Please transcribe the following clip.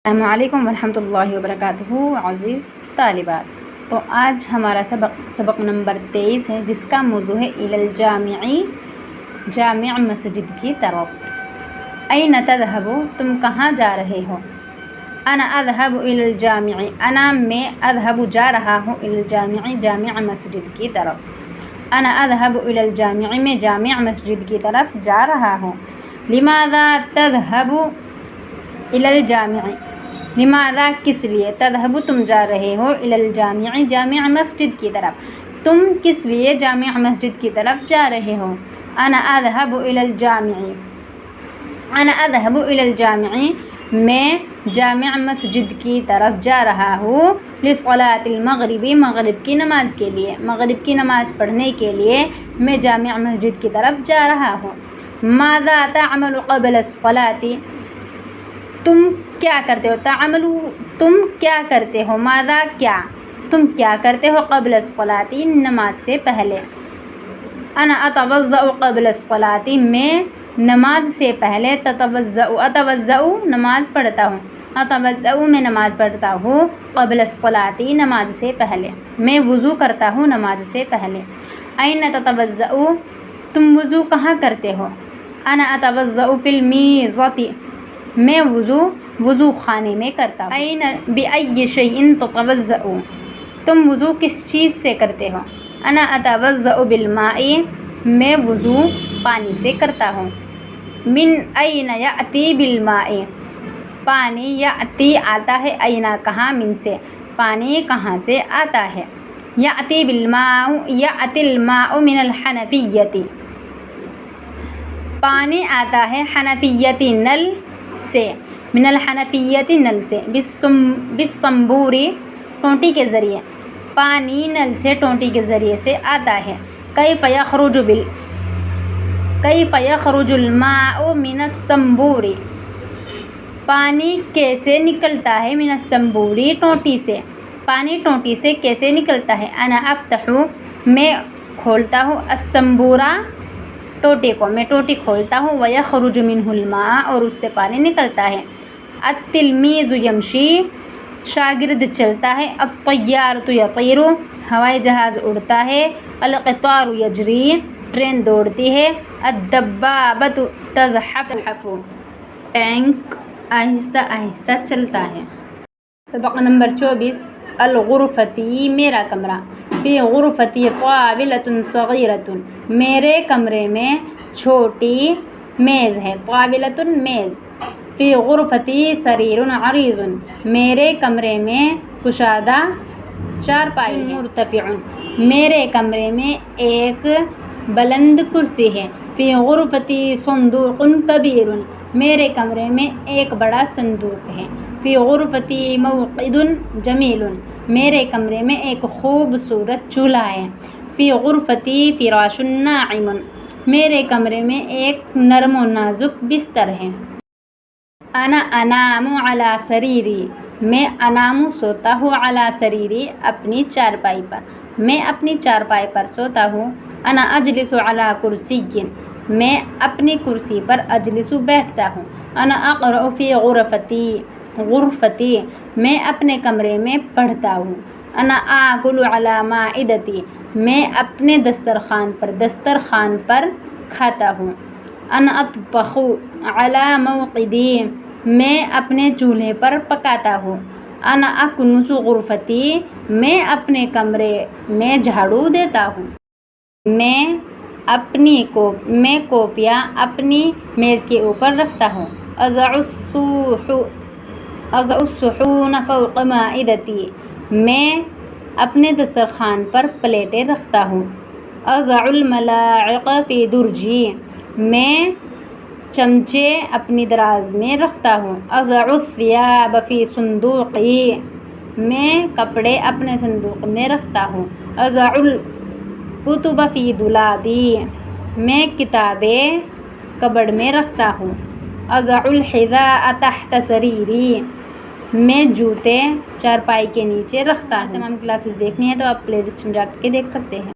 السلام علیکم ورحمۃ اللہ وبرکاتہ عزیز طالبات۔ تو آج ہمارا سبق نمبر 23 ہے، جس کا موضوع ہے جامع مسجد کی طرف۔ این تذهب، تم کہاں جا رہے ہو؟ انا اذهب الى الجامع، انا میں اذهب جا رہا ہوں الى الجامع جامع مسجد کی طرف۔ انا اذهب الى الجامع، میں جامع مسجد کی طرف جا رہا ہوں۔ لماذا تذهب الى الجامع، لماذا کس لیے، تذهب تم جا رہے ہو الى الجامع جامع مسجد کی طرف، تم کس لیے جامع مسجد کی طرف جا رہے ہو؟ انا اذهب الى الجامع، انا اذهب الى الجامع، میں جامع مسجد کی طرف جا رہا ہوں لصلاة المغرب، مغرب کی نماز کے لیے، مغرب کی نماز پڑھنے کے لیے میں جامع مسجد کی طرف جا رہا ہوں۔ ماذا تعمل قبل الصلاة، تم کیا کرتے ہو؟ تعمل، تم کیا کرتے ہو، ماذا کیا، تم کیا کرتے ہو، قبل الصلاة نماز سے پہلے۔ انا اتوضأ قبل الصلاة، میں نماز سے پہلے اتوضأ نماز پڑھتا ہوں، اتوضأ میں نماز پڑھتا ہوں، قبل الصلاة نماز سے پہلے، میں وضو کرتا ہوں نماز سے پہلے۔ این تتوضأ، تم وضو کہاں کرتے ہو؟ انا اتوضأ فی المیضۃ، میں وضو خانے میں کرتا ہوں۔ این بأی شیء تتوضأ، تم وضو کس چیز سے کرتے ہو؟ انا اتوضأ بالماء، میں وضو پانی سے کرتا ہوں۔ من این یأتی بالماء، پانی یأتی آتا ہے، این کہاں، من سے، پانی کہاں سے آتا ہے۔ یأتی بالماء، یأتی الماء من الحنفیۃ، پانی آتا ہے حنفیۃ نل سے، من الحنفیۃ نل سے، بالصنبور ٹونٹی کے ذریعے، پانی نل سے ٹونٹی کے ذریعے سے آتا ہے۔ کیف یخرج الماء من الصنبور، پانی کیسے نکلتا ہے، من الصنبور ٹونٹی سے، پانی ٹونٹی سے کیسے نکلتا ہے۔ انا افتح، میں کھولتا ہوں، الصنبور ٹوٹی کو، میں ٹوٹی کھولتا ہوں، ویخرج منہ الماء اور اس سے پانی نکلتا ہے۔ التلمیذ یمشی، شاگرد چلتا ہے۔ الطیارۃ یطیر، ہوائی جہاز اڑتا ہے۔ القطار یجری، ٹرین دوڑتی ہے۔ الدبابۃ تزحف، ٹینک آہستہ آہستہ چلتا ہے۔ سبق نمبر 24، الغرفتی، میرا کمرہ۔ فی غرفتی طاولۃ صغیرۃ، میرے کمرے میں چھوٹی میز ہے، طاولۃ میز۔ فی غرفتی سریر عریض، میرے کمرے میں کشادہ چارپائی ہے۔ مرتفع، میرے کمرے میں ایک بلند کرسی ہے۔ فی غرفتی صندوق کبیر، میرے کمرے میں ایک بڑا صندوق ہے۔ فی غرفتی موقد جمیل، میرے کمرے میں ایک خوبصورت چولہا ہے۔ فی غرفتی فراش ناعم، میرے کمرے میں ایک نرم و نازک بستر ہے۔ انا انام علی سریری، میں انام سوتا ہوں، علی سریری اپنی چارپائی پر، میں اپنی چارپائی پر سوتا ہوں۔ انا اجلس علی کرسی، میں اپنی کرسی پر اجلس بیٹھتا ہوں۔ انا اقرأ فی غرفتی، میں اپنے کمرے میں پڑھتا ہوں۔ انا آکل علی مائدتی، میں اپنے دسترخوان پر کھاتا ہوں۔ انا اطبخ علی موقدی، میں اپنے چولہے پر پکاتا ہوں۔ انا اکنس غرفتی، میں اپنے کمرے میں جھاڑو دیتا ہوں۔ میں کاپیاں اپنی میز کے اوپر رکھتا ہوں۔ اضع الصحون فوق مائدتی، میں اپنے دسترخوان پر پلیٹیں رکھتا ہوں۔ اضع الملاعق فی درجی، میں چمچے اپنی دراز میں رکھتا ہوں۔ اضع الثیاب فی صندوقی، میں کپڑے اپنے صندوق میں رکھتا ہوں۔ اضع الکتب فی دولابی، میں کتابیں کبرڈ میں رکھتا ہوں۔ اضع الحذاء تحت سریری، میں جوتے چارپائی کے نیچے رکھتا ہوں۔ تمام کلاسز دیکھنی ہے تو آپ پلے لسٹ میں جا کے دیکھ سکتے ہیں۔